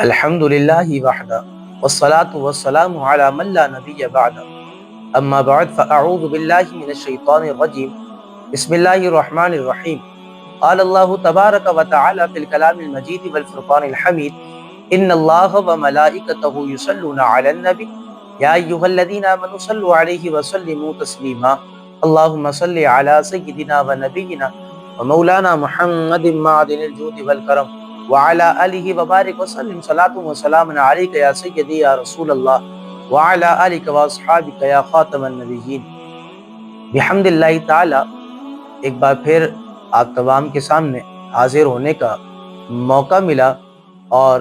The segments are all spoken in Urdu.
الحمد للہ وحدہ والصلاة والسلام علی من لا نبی بعدہ اما بعد فاعوذ باللہ من الشیطان الرجیم بسم اللہ الرحمن الرحیم قال اللہ تبارک و تعالی فی الکلام المجید والفرقان الحمید ان اللہ وملائکتہ یصلون علی النبی یا ایہا الذین آمنوا صلوا علیہ وسلموا تسلیما اللہم صل علی سیدنا و نبینا و مولانا محمد معدن الجود والکرم وعلى آلہ وبارک وسلم صلاۃ و سلام علیک یا سیدی یا رسول اللہ وعلى آلک واصحابک یا خاتم النبیین۔ بحمد اللہ تعالی ایک بار پھر آپ تمام کے سامنے حاضر ہونے کا موقع ملا اور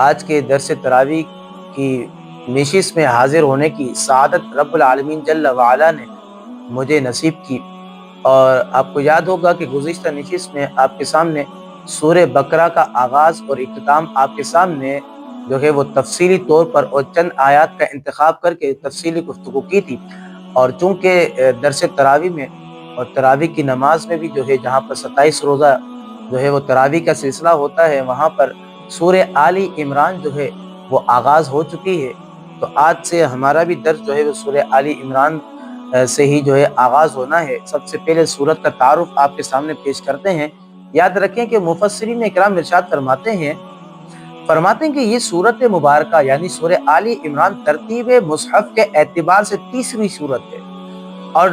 آج کے درس تراویح کی نشست میں حاضر ہونے کی سعادت رب العالمین جل وعلا نے مجھے نصیب کی۔ اور آپ کو یاد ہوگا کہ گزشتہ نشست میں آپ کے سامنے سورہ بقرہ کا آغاز اور اختتام آپ کے سامنے جو ہے وہ تفصیلی طور پر اور چند آیات کا انتخاب کر کے تفصیلی گفتگو کی تھی۔ اور چونکہ درس تراویح میں اور تراویح کی نماز میں بھی جو ہے جہاں پر 27 روزہ جو ہے وہ تراویح کا سلسلہ ہوتا ہے، وہاں پر سورہ آل عمران جو ہے وہ آغاز ہو چکی ہے، تو آج سے ہمارا بھی درس جو ہے وہ سورہ آل عمران سے ہی جو ہے آغاز ہونا ہے۔ سب سے پہلے سورت کا تعارف آپ کے سامنے پیش کرتے ہیں۔ یاد رکھیں کہ مفسرین اکرام ارشاد فرماتے ہیں کہ یہ سورت مبارکہ یعنی سورہ آل عمران ترتیب مصحف کے اعتبار سے تیسری سورت ہے اور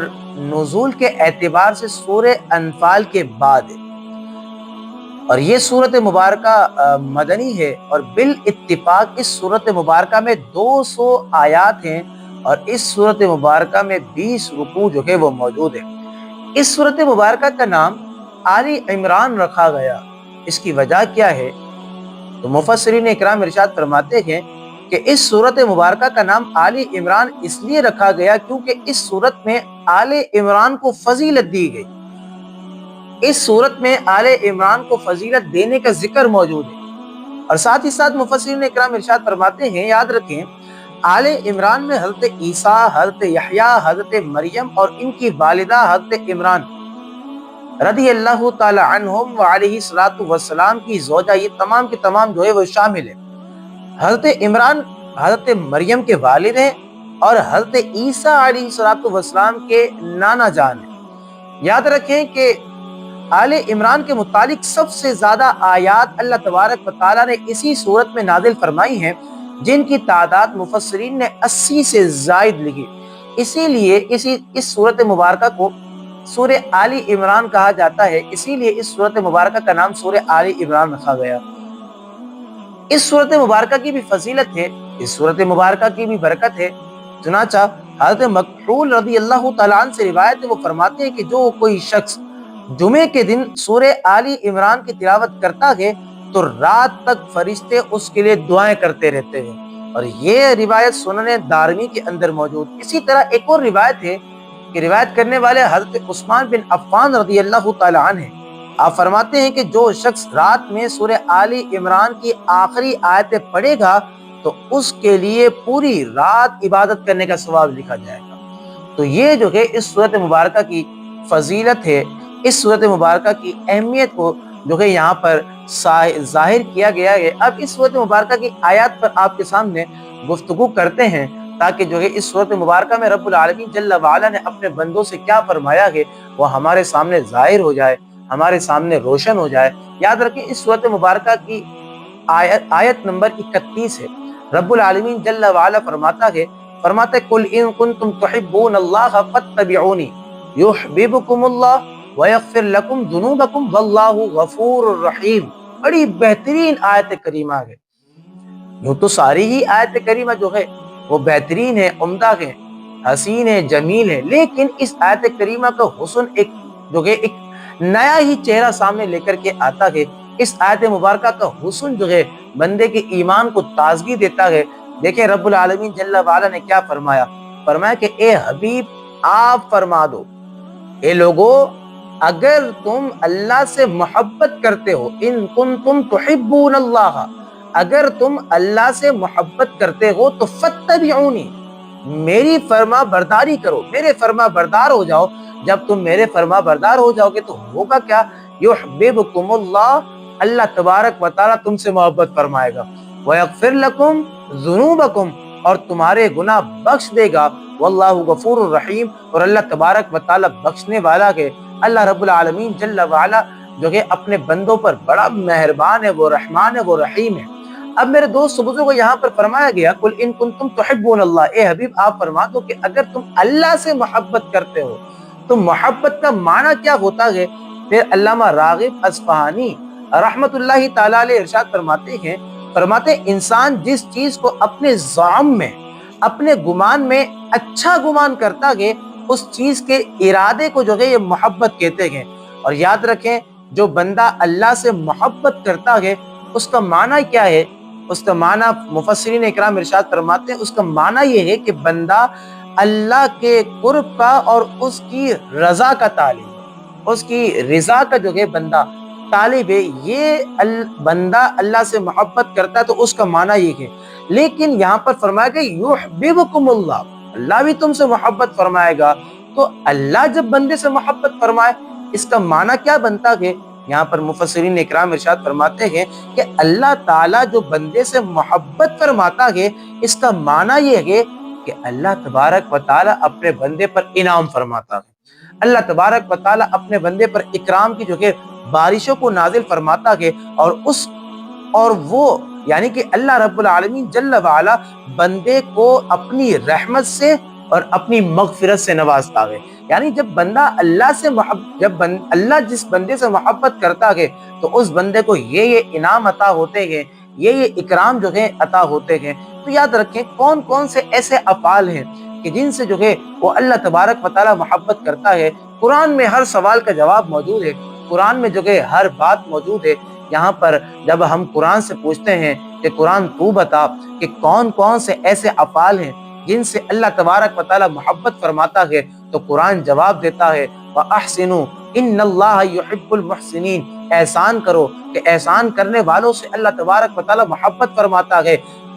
نزول کے اعتبار سے سورہ انفال کے بعد ہے، اور یہ سورت مبارکہ مدنی ہے، اور بالاتفاق اس سورت مبارکہ میں 200 آیات ہیں اور اس سورت مبارکہ میں 20 رکوع جو ہے وہ موجود ہے۔ اس سورت مبارکہ کا نام آل عمران رکھا گیا، اس کی وجہ کیا ہے؟ تو مفسرین اکرام ارشاد فرماتے ہیں کہ اس سورت مبارکہ کا نام آل عمران اس لیے رکھا گیا کیونکہ اس سورت میں آل عمران کو فضیلت دی گئی۔ اس سورت میں آل عمران کو فضیلت دینے کا ذکر موجود ہے، اور ساتھ ہی ساتھ مفسرین اکرام ارشاد فرماتے ہیں، یاد رکھیں، آل عمران میں حضرت عیسیٰ، حضرت یحییٰ، حضرت مریم اور ان کی والدہ حضرت عمران رضی اللہ تعالی عنہم وعلیہ الصلوۃ والسلام کی زوجہ، یہ تمام کے تمام جو ہے وہ شامل ہے۔ حضرت عمران حضرت مریم کے والد ہیں اور حضرت عیسیٰ علیہ الصلوۃ والسلام کے نانا جان ہیں۔ یاد رکھیں کہ آل عمران کے متعلق سب سے زیادہ آیات اللہ تبارک و تعالیٰ نے اسی صورت میں نازل فرمائی ہیں، جن کی تعداد مفسرین نے 80 سے زائد لکھی۔ اسی لیے اس صورت مبارکہ کو سورہ آل عمران کہا جاتا ہے، اسی لیے اس سورت مبارکہ کا نام سورہ آل عمران رکھا گیا۔ اس سورت مبارکہ کی بھی فضیلت ہے، اس سورت مبارکہ کی بھی برکت ہے۔ چنانچہ حضرت مکحول رضی اللہ تعالیٰ عنہ سے روایت ہے، وہ فرماتے ہیں کہ جو کوئی شخص جمعے کے دن سورہ آل عمران کی تلاوت کرتا ہے تو رات تک فرشتے اس کے لیے دعائیں کرتے رہتے ہیں، اور یہ روایت سنن دارمی کے اندر موجود۔ اسی طرح ایک اور روایت ہے کہ روایت کرنے والے حضرت عثمان بن عفان رضی اللہ تعالیٰ عنہ ہیں، آپ فرماتے ہیں کہ جو شخص رات میں سورہ آل عمران کی آخری آیتیں پڑھے گا تو اس کے لیے پوری رات عبادت کرنے کا ثواب لکھا جائے گا۔ تو یہ جو ہے اس سورت مبارکہ کی فضیلت ہے، اس سورت مبارکہ کی اہمیت کو جو ہے یہاں پر ظاہر کیا گیا ہے۔ اب اس سورت مبارکہ کی آیات پر آپ کے سامنے گفتگو کرتے ہیں تاکہ جو ہے اس سورت مبارکہ میں رب العالمین جل وعلا نے اپنے بندوں سے کیا فرمایا ہے وہ ہمارے سامنے ظاہر ہو جائے، ہمارے سامنے روشن ہو جائے۔ یاد رکھیں اس سورت مبارکہ کی آیت نمبر 31 ہے، رب العالمین جل وعلا فرماتا ہے قُلْ إِن كُنتُمْ تُحِبُّونَ اللَّهَ فَاتَّبِعُونِي يُحْبِبْكُمُ اللَّهُ وَيَغْفِرْ لَكُمْ ذُنُوبَكُمْ وَاللَّهُ غَفُورٌ رَحِيمٌ۔ بڑی بہترین آیت کریمہ ہے۔ یوں تو ساری ہی آیت کریمہ جو ہے وہ بہترین ہے، عمدہ ہے، حسین ہے، جمیل ہے، لیکن اس آیت کریمہ کا حسن ایک نیا ہی چہرہ سامنے لے کر کے آتا ہے۔ اس آیت مبارکہ کا حسن جو ہے بندے کے ایمان کو تازگی دیتا ہے۔ دیکھیں رب العالمین جل وعلا نے کیا فرمایا کہ اے حبیب آپ فرما دو، اے لوگو اگر تم اللہ سے محبت کرتے ہو، ان کنتم تحبون اللہ، اگر تم اللہ سے محبت کرتے ہو تو فاتبعونی، میری فرما برداری کرو، میرے فرما بردار ہو جاؤ۔ جب تم میرے فرما بردار ہو جاؤ گے تو ہوگا کیا؟ یحببکم اللہ، اللہ تبارک و تعالیٰ تم سے محبت فرمائے گا۔ وَيَغْفِرْ لَكُمْ ذُنُوبَكُمْ اور تمہارے گناہ بخش دے گا، واللہ غفور الرحیم اور اللہ تبارک و تعالی بخشنے والا ہے۔ اللہ رب العالمین جل وعلا جو کہ اپنے بندوں پر بڑا مہربان ہے، وہ رحمان ہے، وہ رحیم ہے۔ اب میرے دوست بزرگوں یہاں پر فرمایا گیا قل ان کنتم تحبون اللہ، اے حبیب آپ فرما دو کہ اگر تم اللہ سے محبت کرتے ہو تو محبت کا معنی کیا ہوتا ہے؟ پھر علامہ راغب اصفہانی رحمت اللہ تعالی علیہ ارشاد فرماتے انسان جس چیز کو اپنے زعم میں، اپنے گمان میں اچھا گمان کرتا ہے، اس چیز کے ارادے کو جو ہے یہ محبت کہتے ہیں۔ اور یاد رکھیں جو بندہ اللہ سے محبت کرتا ہے اس کا معنی کیا ہے؟ اس کا معنی مفسرین اکرام ارشاد فرماتے ہیں اس کا معنی یہ ہے کہ بندہ اللہ کے قرب کا اور اس کی رضا کا طالب، اس کی رضا کا جو ہے بندہ طالب ہے، یہ بندہ اللہ سے محبت کرتا ہے تو اس کا معنی یہ ہے۔ لیکن یہاں پر فرمایا کہ یحببکم اللہ، اللہ بھی تم سے محبت فرمائے گا۔ تو اللہ جب بندے سے محبت فرمائے اس کا معنی کیا بنتا ہے؟ یہاں پر مفسرین اکرام ارشاد فرماتے ہیں کہ اللہ تعالیٰ جو بندے سے محبت فرماتا ہے اس کا معنی یہ ہے کہ اللہ تبارک و تعالیٰ اپنے بندے پر انعام فرماتا ہے، اللہ تبارک و تعالیٰ اپنے بندے پر اکرام کی جو کہ بارشوں کو نازل فرماتا ہے، اور وہ یعنی کہ اللہ رب العالمین جل وعلا بندے کو اپنی رحمت سے اور اپنی مغفرت سے نوازتا ہے۔ یعنی جب بندہ اللہ سے اللہ جس بندے سے محبت کرتا ہے تو اس بندے کو یہ انعام عطا ہوتے ہیں، یہ اکرام جو ہے عطا ہوتے ہیں۔ تو یاد رکھیں کون کون سے ایسے افعال ہیں کہ جن سے جو ہے وہ اللہ تبارک و تعالی محبت کرتا ہے۔ قرآن میں ہر سوال کا جواب موجود ہے، قرآن میں جو ہے ہر بات موجود ہے۔ یہاں پر جب ہم قرآن سے پوچھتے ہیں کہ قرآن تو بتا کہ کون کون سے ایسے افعال ہیں جن سے اللہ تبارک و تعالی محبت فرماتا ہے، تو قرآن جواب دیتا ہے وَأَحْسِنُوا إِنَّ اللَّهَ يُحِبُّ الْمُحْسِنِينَ، احسان کرو کہ احسان کرنے والوں سے اللہ تبارک و تعالی محبت فرماتا ہے۔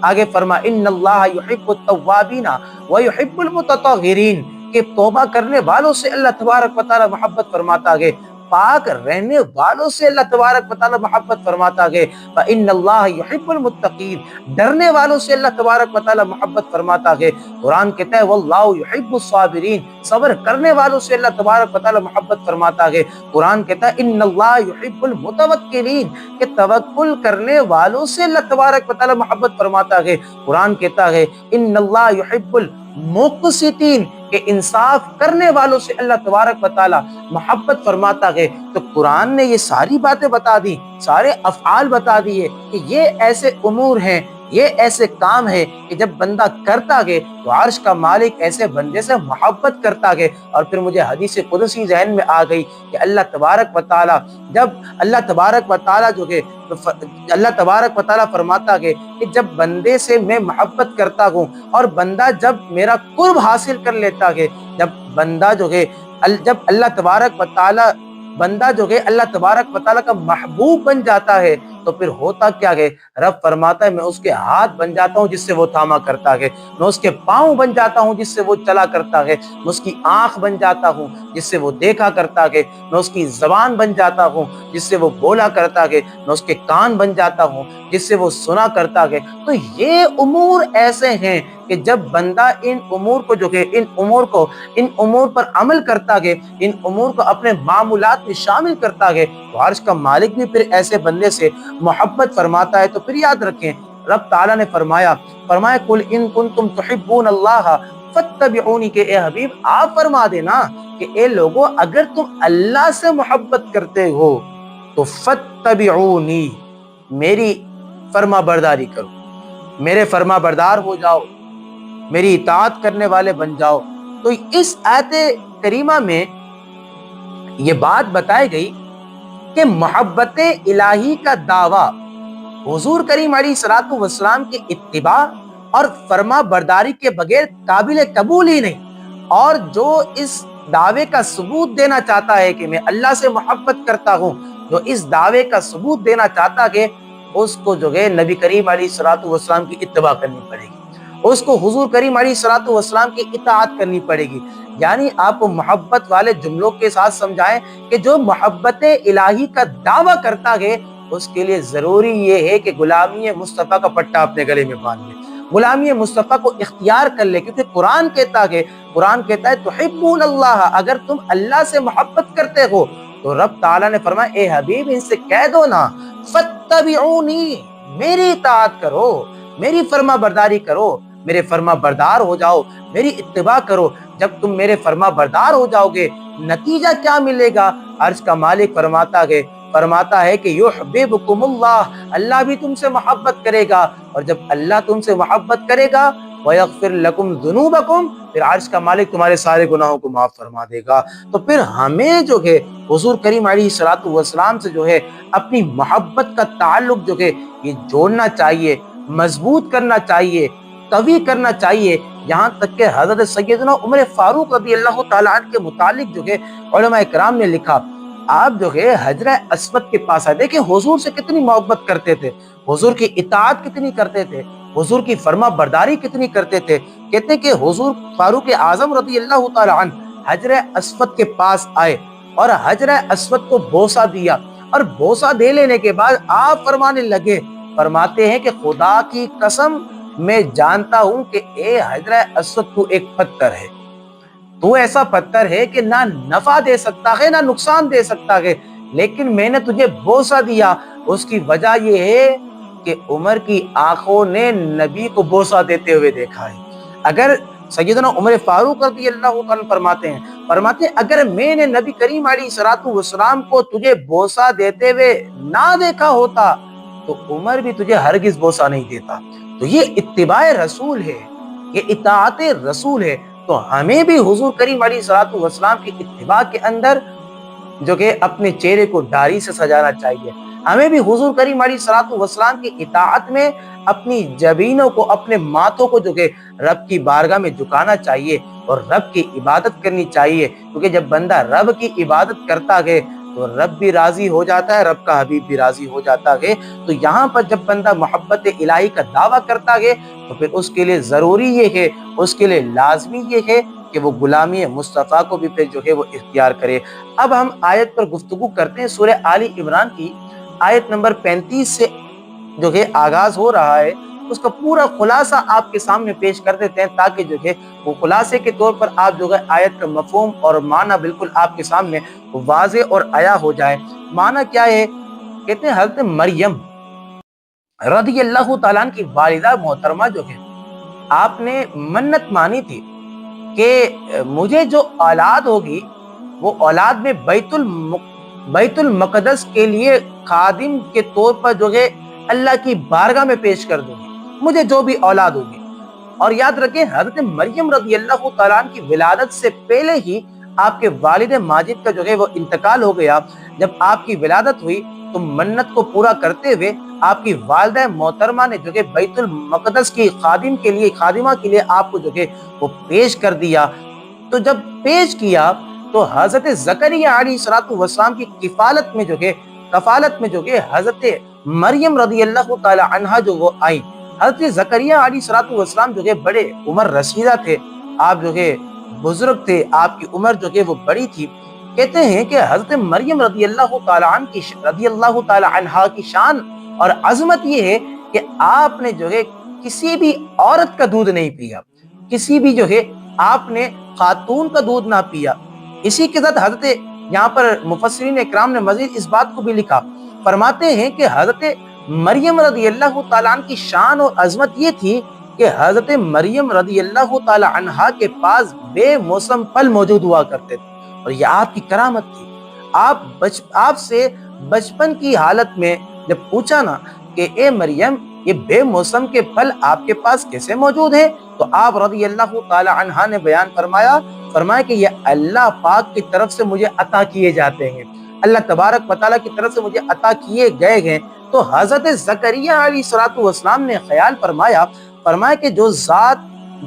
آگے فرما إِنَّ اللَّهَ يُحِبُّ التَّوَّابِينَ وَيُحِبُّ الْمُتَطَهِّرِينَ، کہ توبہ کرنے والوں سے اللہ تبارک و تعالی محبت فرماتا ہے، پاک رہنے والوں سے اللہ تبارک و تعالی محبت فرماتا ہے۔ فإن اللہ یحب المتقین، ڈرنے والوں سے اللہ تبارک و تعالی محبت فرماتا ہے۔ قرآن کہتا ہے واللہ یحب الصابرین، صبر کرنے والوں سے اللہ تبارک و تعالی محبت فرماتا ہے۔ قرآن کہتا ہے ان اللہ یحب المتوکلین، کہ توکل کرنے والوں سے اللہ تبارک و تعالی محبت فرماتا ہے۔ قرآن کہتا ہے ان اللہ یحب المقسطین، کہ انصاف کرنے والوں سے اللہ تبارک و تعالی محبت فرماتا ہے۔ تو قرآن نے یہ ساری باتیں بتا دی، سارے افعال بتا دیے کہ یہ ایسے امور ہیں، یہ ایسے کام ہے کہ جب بندہ کرتا ہے تو عرش کا مالک ایسے بندے سے محبت کرتا ہے۔ اور پھر مجھے حدیث قدسی ذہن میں آ گئی کہ اللہ تبارک و تعالی جب اللہ تبارک و تعالی جو ہے اللہ تبارک و تعالی فرماتا ہے کہ جب بندے سے میں محبت کرتا ہوں اور بندہ جب میرا قرب حاصل کر لیتا ہے، جب بندہ جو ہے جب اللہ تبارک و تعالی بندہ جو ہے اللہ تبارک و تعالی کا محبوب بن جاتا ہے تو پھر ہوتا کیا ہے؟ رب فرماتا ہے میں اس کے ہاتھ بن جاتا ہوں جس سے وہ تھاما کرتا ہے، میں اس کے پاؤں بن جاتا ہوں جس سے وہ چلا کرتا ہے، میں اس کی آنکھ بن جاتا ہوں جس سے وہ دیکھا کرتا ہے، میں اس کی زبان بن جاتا ہوں جس سے وہ بولا کرتا ہے، میں اس کے کان بن جاتا ہوں جس سے وہ سنا کرتا ہے۔ تو یہ امور ایسے ہیں کہ جب بندہ ان امور کو جو ہے ان امور پر عمل کرتا ہے، ان امور کو اپنے معمولات میں شامل کرتا ہے، تو عرش کا مالک بھی پھر ایسے بندے سے محبت فرماتا ہے۔ تو پھر یاد رکھیں رب تعالیٰ نے فرمایا قل ان کنتم تحبون اللہ فاتبعونی، کہ اے حبیب آپ فرما دینا کہ اے لوگو اگر تم اللہ سے محبت کرتے ہو تو فاتبعونی، میری فرما برداری کرو، میرے فرما بردار ہو جاؤ، میری اطاعت کرنے والے بن جاؤ۔ تو اس آیت کریمہ میں یہ بات بتائی گئی کہ محبت الہی کا دعویٰ حضور کریم علیہ الصلوۃ والسلام کی اتباع اور فرما برداری کے بغیر قابل قبول ہی نہیں، اور جو اس دعوے کا ثبوت دینا چاہتا ہے کہ میں اللہ سے محبت کرتا ہوں، جو اس دعوے کا ثبوت دینا چاہتا ہے اس کو جو ہے نبی کریم علیہ الصلوۃ والسلام کی اتباع کرنی پڑے گی، اس کو حضور کریم علیہ الصلوۃ والسلام کی اطاعت کرنی پڑے گی۔ یعنی آپ کو محبت والے جملوں کے ساتھ سمجھائیں کہ جو محبت الہی کا دعویٰ کرتا ہے اس کے لیے ضروری یہ ہے کہ غلامی مصطفیٰ کا پٹا اپنے گلے میں باندھ لے، غلامی مصطفیٰ کو اختیار کر لے، کیونکہ قرآن کہتا ہے تحبون اللہ، اگر تم اللہ سے محبت کرتے ہو تو رب تعالیٰ نے فرمایا اے حبیب ان سے کہہ دو نا فاتبعونی، میری اطاعت کرو، میری فرما برداری کرو، میرے فرما بردار ہو جاؤ، میری اتباع کرو۔ جب تم میرے فرما بردار ہو جاؤ گے نتیجہ کیا ملے گا؟ عرش کا مالک فرماتا ہے کہ یحببکم اللہ، اللہ بھی تم سے محبت کرے گا، اور جب اللہ تم سے محبت کرے گا وَيَغْفِرْ لَكُمْ ذُنُوبَكُمْ، پھر عرش کا مالک تمہارے سارے گناہوں کو معاف فرما دے گا۔ تو پھر ہمیں جو ہے حضور کریم علیہ الصلوۃ والسلام سے جو ہے اپنی محبت کا تعلق جو ہے یہ جوڑنا چاہیے، مضبوط کرنا چاہیے، قوی کرنا چاہیے، یہاں تک کہ حضرت سیدنا عمر فاروق رضی اللہ تعالیٰ عنہ کے متعلق جو ہے علماء کرام نے لکھا، آپ جو ہے حجر اسود کے پاس آئے، دیکھیں حضور سے کتنی محبت کرتے تھے، حضور کی اطاعت کتنی کرتے تھے، حضور کی فرما برداری کتنی کرتے تھے۔ کہتے ہیں کہ حضور فاروق اعظم رضی اللہ تعالیٰ عنہ حجر اسود کے پاس آئے اور حجر اسود کو بوسہ دیا، اور بوسہ دے لینے کے بعد آپ فرمانے لگے، فرماتے ہیں کہ خدا کی قسم میں جانتا ہوں کہ اے حجر اسود تو ایک پتھر ہے، تو ایسا پتھر ہے کہ نہ نفع دے سکتا ہے نہ نقصان دے سکتا ہے، لیکن میں نے تجھے بوسہ دیا، اس کی وجہ یہ ہے کہ عمر کی آنکھوں نے نبی کو بوسہ دیتے ہوئے دیکھا ہے۔ اگر سیدنا عمر فاروق رضی اللہ عنہ فرماتے ہیں اگر میں نے نبی کریم علیہ الصلوۃ والسلام کو تجھے بوسہ دیتے ہوئے نہ دیکھا ہوتا تو عمر بھی تجھے ہرگز بوسہ نہیں دیتا۔ تو یہ اتباع رسول ہے، یہ اطاعت رسول ہے، تو ہمیں بھی حضور کریم علیہ الصلوۃ والسلام کی اتباع کے اندر جو کہ اپنے چہرے کو داڑھی سے سجانا چاہیے، ہمیں بھی حضور کریم علیہ الصلوۃ والسلام کی اطاعت میں اپنی جبینوں کو، اپنے ماتھوں کو جو کہ رب کی بارگاہ میں جھکانا چاہیے اور رب کی عبادت کرنی چاہیے، کیونکہ جب بندہ رب کی عبادت کرتا ہے تو رب بھی راضی ہو جاتا ہے، رب کا حبیب بھی راضی ہو جاتا ہے۔ تو یہاں پر جب بندہ محبت الہی کا دعویٰ کرتا ہے تو پھر اس کے لیے ضروری یہ ہے، اس کے لیے لازمی یہ ہے کہ وہ غلامی مصطفیٰ کو بھی پھر جو ہے وہ اختیار کرے۔ اب ہم آیت پر گفتگو کرتے ہیں، سورہ آل عمران کی آیت نمبر 35 سے جو ہے آغاز ہو رہا ہے، اس کا پورا خلاصہ آپ کے سامنے پیش کر دیتے ہیں تاکہ جو ہے وہ خلاصے کے طور پر آپ جو ہے آیت کا مفہوم اور معنی بالکل آپ کے سامنے واضح اور عیا ہو جائے۔ معنی کیا ہے؟ کہتے ہیں حضرت مریم رضی اللہ تعالیٰ عنہ کی والدہ محترمہ جو ہے آپ نے منت مانی تھی کہ مجھے جو اولاد ہوگی وہ اولاد میں بیت المقدس کے لیے خادم کے طور پر جو ہے اللہ کی بارگاہ میں پیش کر دوں گی، مجھے جو بھی اولاد ہوگی۔ اور یاد رکھیں حضرت مریم رضی اللہ تعالیٰ عنہ کی ولادت سے پہلے ہی آپ کے والد ماجد کا جو ہے وہ انتقال ہو گیا۔ جب آپ کی ولادت ہوئی تو منت کو پورا کرتے ہوئے آپ کی والدہ محترمہ نے جو کہ بیت المقدس کی خادمہ کے لیے آپ کو جو کہ وہ پیش کر دیا۔ تو جب پیش کیا تو حضرت زکریا علیہ الصلوۃ والسلام کی کفالت میں جو کہ حضرت مریم رضی اللہ تعالی عنہا جو وہ آئی۔ حضرت زکریا علیہ الصلوۃ والسلام جو کہ بڑے عمر رسیدہ تھے، آپ جو کہ بزرگ تھے، آپ کی عمر جو کہ وہ بڑی تھی۔ کہتے ہیں کہ حضرت مریم رضی اللہ تعالی عنہا کی شان اور عظمت یہ ہے کہ آپ نے جو ہے کسی بھی عورت کا دودھ نہیں پیا، کسی بھی جو ہے آپ نے خاتون کا دودھ نہ پیا۔ اسی کے ساتھ حضرت یہاں پر مفسرین اکرام نے مزید اس بات کو بھی لکھا، فرماتے ہیں کہ حضرت مریم رضی اللہ تعالیٰ عنہ کی شان اور عظمت یہ تھی کہ حضرت مریم رضی اللہ تعالیٰ عنہا کے پاس بے موسم پھل موجود ہوا کرتے تھے، اور یہ آپ کی کرامت تھی۔ آپ سے بچپن کی حالت میں جب پوچھا نا کہ اے مریم یہ بے موسم کے پھل آپ کے پاس کیسے موجود ہیں، تو آپ رضی اللہ تعالی عنہا نے بیان فرمایا کہ یہ اللہ پاک کی طرف سے مجھے عطا کیے جاتے ہیں، اللہ تبارک و تعالیٰ کی طرف سے مجھے عطا کیے گئے ہیں۔ تو حضرت زکریا علیہ الصلوۃ والسلام نے خیال فرمایا کہ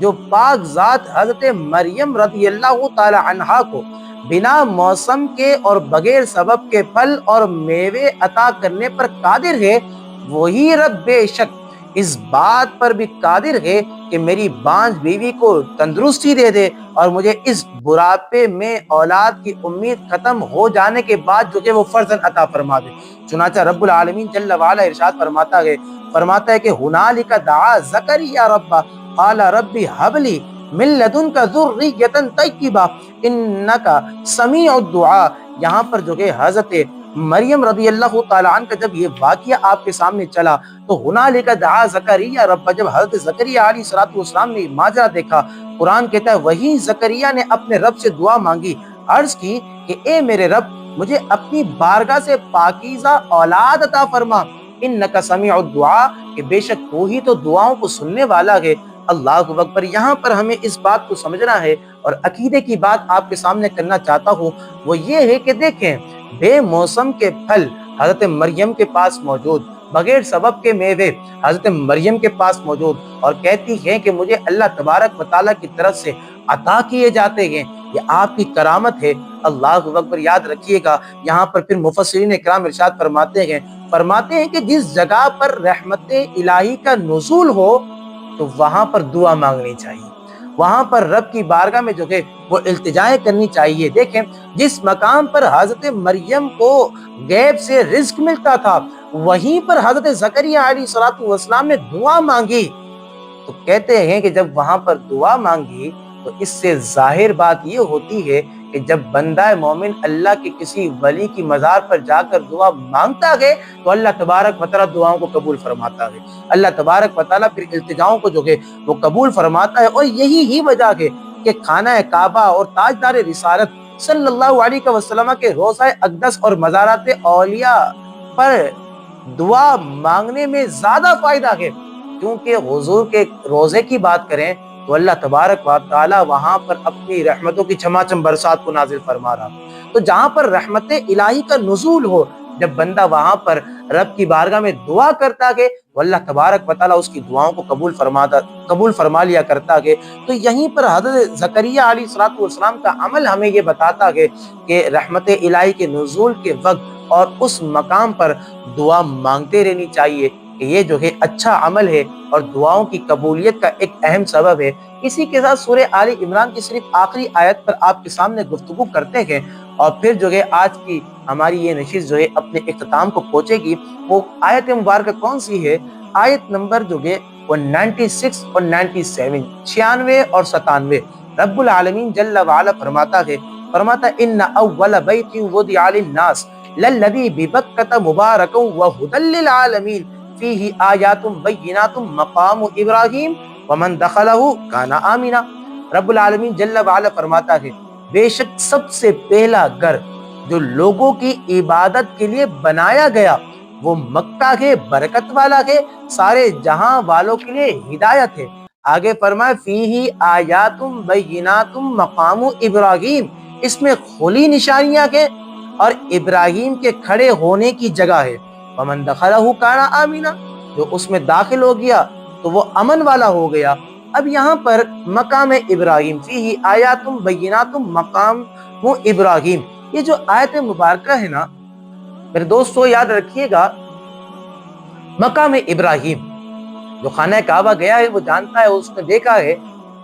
جو پاک ذات حضرت مریم رضی اللہ تعالی عنہا کو بنا موسم کے اور بغیر سبب کے پھل اور میوے عطا کرنے پر قادر ہے، وہی رب بے شک اس بات پر بھی قادر ہے کہ میری بانجھ بیوی کو تندرستی دے دے اور مجھے اس بڑھاپے میں اولاد کی امید ختم ہو جانے کے بعد جو کہ وہ فرزند عطا فرما دے۔ چنانچہ رب العالمین جل وعلا ارشاد فرماتا ہے کہ ہنالک دعا زکریا ربہ قال رب ھب لی من لدنک ذریۃ طیبہ انک سمیع الدعاء۔ یہاں پر جو کہ حضرت مریم رضی اللہ تعالیٰ عنہ کا جب یہ واقعہ آپ کے سامنے چلا تو ہنالک دعا زکریا رب، جب حضرت زکریا علیہ السلام نے ماجرا دیکھا، قرآن کہتا ہے وہی زکریا نے اپنے رب سے دعا مانگی، عرض کی کہ اے میرے رب مجھے اپنی بارگاہ سے پاکیزہ اولاد عطا فرما، انک سمیع الدعاء، کہ بے شک تو ہی تو دعاؤں کو سننے والا ہے۔ اللہ اکبر۔ یہاں پر ہمیں اس بات کو سمجھنا ہے اور عقیدے کی بات آپ کے سامنے کرنا چاہتا ہوں، وہ یہ ہے کہ دیکھیں بے موسم کے پھل حضرت مریم کے پاس موجود، بغیر سبب کے میوے حضرت مریم کے پاس موجود، اور کہتی ہیں کہ مجھے اللہ تبارک و تعالیٰ کی طرف سے عطا کیے جاتے ہیں، یہ آپ کی کرامت ہے۔ اللہ اکبر۔ یاد رکھیے گا یہاں پر پھر مفسرین اکرام ارشاد فرماتے ہیں کہ جس جگہ پر رحمت الہی کا نزول ہو تو وہاں پر دعا مانگنی چاہیے، وہاں پر رب کی بارگاہ میں جو ہے وہ التجائیں کرنی چاہیے۔ دیکھیں جس مقام پر حضرت مریم کو غیب سے رزق ملتا تھا، وہیں پر حضرت زکریا علیہ السلام نے دعا مانگی، تو کہتے ہیں کہ جب وہاں پر دعا مانگی تو اس سے ظاہر بات یہ ہوتی ہے کہ جب بندہ مومن اللہ کے کسی ولی کی مزار پر جا کر دعا مانگتا ہے تو اللہ تبارک و تعالیٰ دعاؤں کو قبول فرماتا ہے، اللہ تبارک و تعالیٰ پھر التجاؤں کو جو ہے وہ قبول فرماتا ہے۔ اور یہی ہی وجہ ہے کہ خانہ کعبہ اور تاجدار رسالت صلی اللہ علیہ وسلم کے روضہ اقدس اور مزارات اولیاء پر دعا مانگنے میں زیادہ فائدہ ہے، کیونکہ حضور کے روزے کی بات کریں تو اللہ تبارک و تعالیٰ وہاں پر اپنی رحمتوں کی چھماچم برسات کو نازل فرما رہا۔ تو جہاں پر رحمت الہی کا نزول ہو، جب بندہ وہاں پر رب کی بارگاہ میں دعا کرتا ہے تو اللہ تبارک و تعالیٰ اس کی دعاؤں کو قبول فرما لیا کرتا ہے۔ تو یہیں پر حضرت زکریا علیہ السلام کا عمل ہمیں یہ بتاتا ہے کہ رحمت الہی کے نزول کے وقت اور اس مقام پر دعا مانگتے رہنی چاہیے، کہ یہ جو ہے اچھا عمل ہے اور دعاؤں کی قبولیت کا ایک اہم سبب ہے۔ اسی کے ساتھ سورہ آل عمران کی صرف آخری آیت پر آپ کے سامنے گفتگو کرتے ہیں اور پھر جو ہے آج کی ہماری یہ نشست جو ہے اپنے اختتام کو پہنچے گی۔ وہ آیت مبارکہ کون سی ہے؟ آیت نمبر جو ہے وہ 96 اور 97، 96 اور 97۔ رب العالمین جل وعلا فرماتا ان اول بیت وضع للناس للذی ببکۃ مبارکا وہدی للعالمین فیہ آیات بینات مقام ابراہیم ومن دخلہ کان آمنا۔ رب العالمین جل وعلا فرماتا ہے بے شک سب سے پہلا گھر جو لوگوں کی عبادت کے لیے بنایا گیا وہ مکہ ہے، برکت والا ہے، سارے جہاں والوں کے لیے ہدایت ہے۔ آگے فرمائے فیہ آیات بینات مقام ابراہیم، اس میں کھلی نشانیاں ہیں اور ابراہیم کے کھڑے ہونے کی جگہ ہے۔ ومن دخلہ کان آمنا، جو اس میں داخل ہو گیا تو وہ امن والا ہو گیا۔ اب یہاں پر مقام ابراہیم فیہ آیات بینات مقام ابراہیم، یہ جو آیت مبارکہ ہے نا میرے دوستو یاد رکھیے گا، مقام ابراہیم جو خانہ کعبہ گیا ہے وہ جانتا ہے، اس نے دیکھا ہے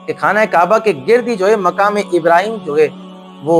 کہ خانہ کعبہ کے گرد ہی جو ہے مقام ابراہیم جو ہے وہ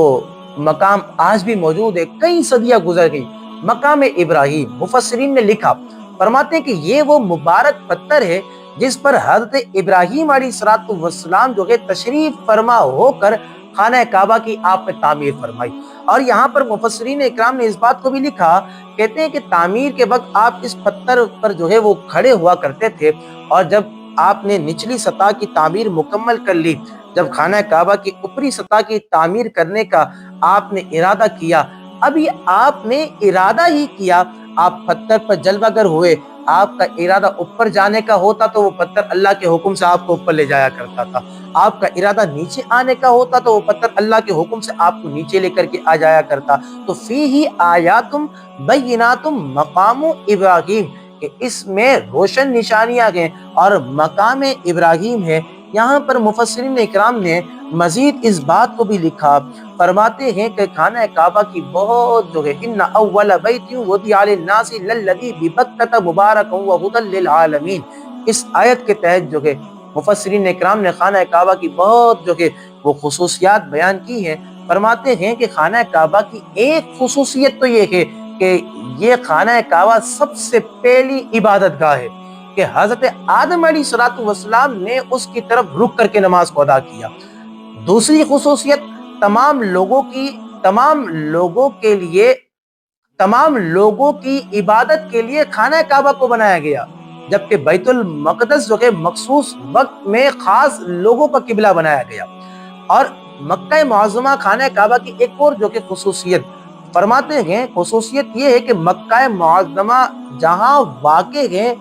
مقام آج بھی موجود ہے، کئی صدیاں گزر گئی۔ مقام ابراہیم مفسرین نے لکھا، فرماتے ہیں کہ یہ وہ مبارک پتھر ہے جس پر حضرت ابراہیم علیہ السلام جو ہے تشریف فرما ہو کر خانہ کعبہ کی آپ نے تعمیر فرمائی۔ اور یہاں پر مفسرین اکرام نے اس بات کو بھی لکھا، کہتے ہیں کہ تعمیر کے وقت آپ اس پتھر پر جو ہے وہ کھڑے ہوا کرتے تھے، اور جب آپ نے نچلی سطح کی تعمیر مکمل کر لی، جب خانہ کعبہ کی اوپری سطح کی تعمیر کرنے کا آپ نے ارادہ کیا، ابھی آپ نے ارادہ ہی کیا، آپ پتھر پر جلوہ گر ہوئے، آپ کا ارادہ اوپر جانے کا ہوتا تو وہ پتھر اللہ کے حکم سے آپ کو اوپر لے جایا کرتا تھا، آپ کا ارادہ نیچے آنے کا ہوتا تو وہ پتھر اللہ کے حکم سے آپ کو نیچے لے کر کے آ جایا کرتا۔ تو فیہ آیات بینات مقام ابراہیم، کہ اس میں روشن نشانیاں ہیں اور مقام ابراہیم ہے۔ یہاں پر مفسرین اکرام نے مزید اس بات کو بھی لکھا، فرماتے ہیں کہ خانہ کعبہ کی بہت جو ہے ان اول بیت وضع للناس للذی ببکۃ مبارکا وہدی للعالمین، اس آیت کے تحت جو کہ مفسرین اکرام نے خانہ کعبہ کی بہت جو کہ وہ خصوصیات بیان کی ہیں۔ فرماتے ہیں کہ خانہ کعبہ کی ایک خصوصیت تو یہ ہے کہ یہ خانہ کعبہ سب سے پہلی عبادت گاہ ہے کہ حضرت آدم علیہ السلام نے اس کی طرف رک کر کے نماز کو ادا کیا۔ دوسری خصوصیت تمام لوگوں کی عبادت کے لیے خانہ کعبہ کو بنایا گیا، جبکہ بیت المقدس جو کہ مخصوص وقت میں خاص لوگوں کا قبلہ بنایا گیا۔ اور مکہ معظمہ خانہ کعبہ کی ایک اور جو کہ خصوصیت فرماتے ہیں، خصوصیت یہ ہے کہ مکہ معظمہ جہاں واقع ہے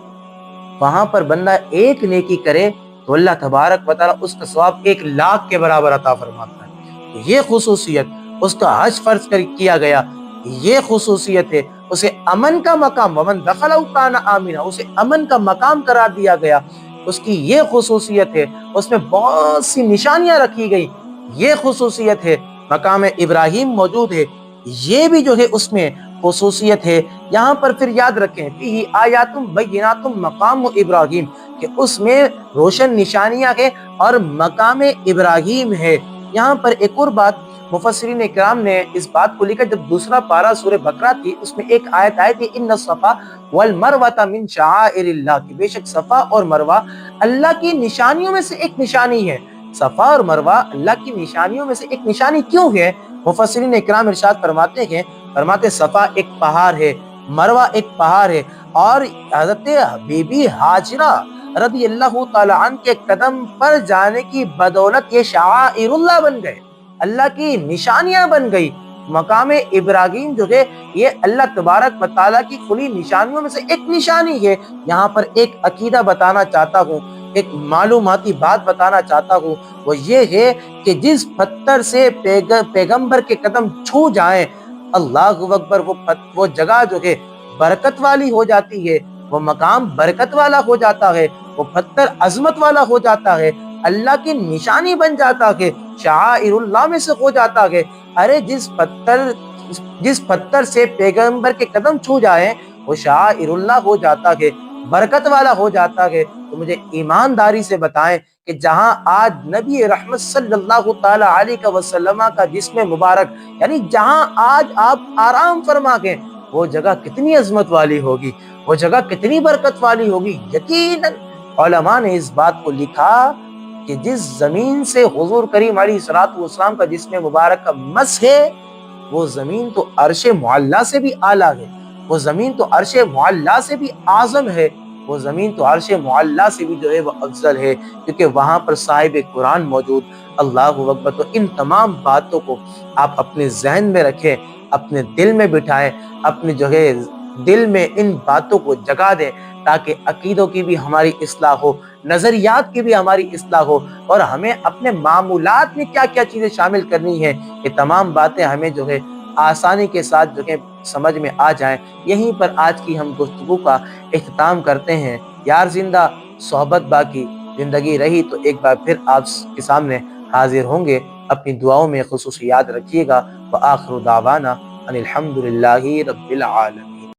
وہاں پر بندہ ایک نیکی کرے تو اللہ تبارک و تعالیٰ اس کا ثواب 1,00,000 کے برابر عطا فرماتا ہے۔ یہ خصوصیت، اس کا حج فرض کیا گیا، یہ خصوصیت ہے۔ اسے امن کا مقام، ومن دخلہ کان آمنا، اسے امن کا مقام قرار دیا گیا۔ اس کی یہ خصوصیت ہے، اس میں بہت سی نشانیاں رکھی گئی، یہ خصوصیت ہے۔ مقام ابراہیم موجود ہے، یہ بھی جو ہے اس میں خصوصیت ہے۔ یہاں پر پھر یاد رکھیں فیہ آیات بینات مقام ابراہیم، کہ اس میں روشن نشانیاں ہیں اور مقام ابراہیم ہے۔ یہاں پر ایک اور بات مفسرین اکرام نے اس بات کو لکھا، جب دوسرا پارہ سورہ بقرہ تھی اس میں ایک آیت آئی تھی ان الصفا والمروہ من شعائر اللہ، کہ بے شک صفا اور مروہ اللہ کی نشانیوں میں سے ایک نشانی ہے۔ صفا اور مروہ اللہ کی نشانیوں میں سے ایک نشانی کیوں ہے؟ مفسرین اکرام ارشاد فرماتے صفا ایک پہاڑ ہے، مروہ ایک پہاڑ ہے، اور حضرت بی بی ہاجرہ رضی اللہ تعالی عنہ کے قدم پر جانے کی بدولت یہ شعائر اللہ بن گئے، اللہ کی نشانیاں بن گئی۔ مقام ابراہیم جو ہے یہ اللہ تبارک و تعالیٰ کی کھلی نشانیوں میں سے ایک نشانی ہے۔ یہاں پر ایک عقیدہ بتانا چاہتا ہوں، ایک معلوماتی بات بتانا چاہتا ہوں، وہ یہ ہے کہ جس پتھر سے پیغمبر کے قدم چھو جائیں، اللہ اکبر، وہ جگہ جو ہے برکت والی ہو جاتی ہے، وہ مقام برکت والا ہو جاتا ہے، وہ پتھر عظمت والا ہو جاتا ہے، اللہ کی نشانی بن جاتا ہے، شعائر اللہ میں سے ہو جاتا ہے۔ ارے جس پتھر سے پیغمبر کے قدم چھو جائیں وہ شعائر اللہ ہو جاتا ہے، برکت والا ہو جاتا ہے۔ تو مجھے ایمانداری سے بتائیں کہ جہاں آج نبی رحمت صلی اللہ تعالی علیہ وسلم کا جسم مبارک، یعنی جہاں آج آپ آرام فرما گئے، وہ جگہ کتنی عظمت والی ہوگی، وہ جگہ کتنی برکت والی ہوگی۔ یقیناً علماء نے اس بات کو لکھا کہ جس زمین سے حضور کریم علیہ الصلوۃ والسلام کا جسم مبارک کا مس ہے، وہ زمین تو عرش معلیٰ سے بھی اعلیٰ ہے، وہ زمین تو عرش معلیٰ سے بھی اعظم ہے، وہ زمین تو عرش معلیٰ سے بھی جو ہے وہ افضل ہے، کیونکہ وہاں پر صاحب قرآن موجود۔ اللہ اکبر۔ تو ان تمام باتوں کو آپ اپنے ذہن میں رکھیں، اپنے دل میں بٹھائیں، اپنے جو ہے دل میں ان باتوں کو جگا دیں، تاکہ عقیدوں کی بھی ہماری اصلاح ہو، نظریات کی بھی ہماری اصلاح ہو، اور ہمیں اپنے معمولات میں کیا کیا چیزیں شامل کرنی ہیں، یہ تمام باتیں ہمیں جو ہے آسانی کے ساتھ جو ہے سمجھ میں آ جائیں۔ یہیں پر آج کی ہم گفتگو کا اختتام کرتے ہیں۔ یار زندہ صحبت باقی، زندگی رہی تو ایک بار پھر آپ کے سامنے حاضر ہوں گے۔ اپنی دعاؤں میں خصوصی یاد رکھیے گا۔ وآخر دعوانا ان الحمد للہ رب العالمین۔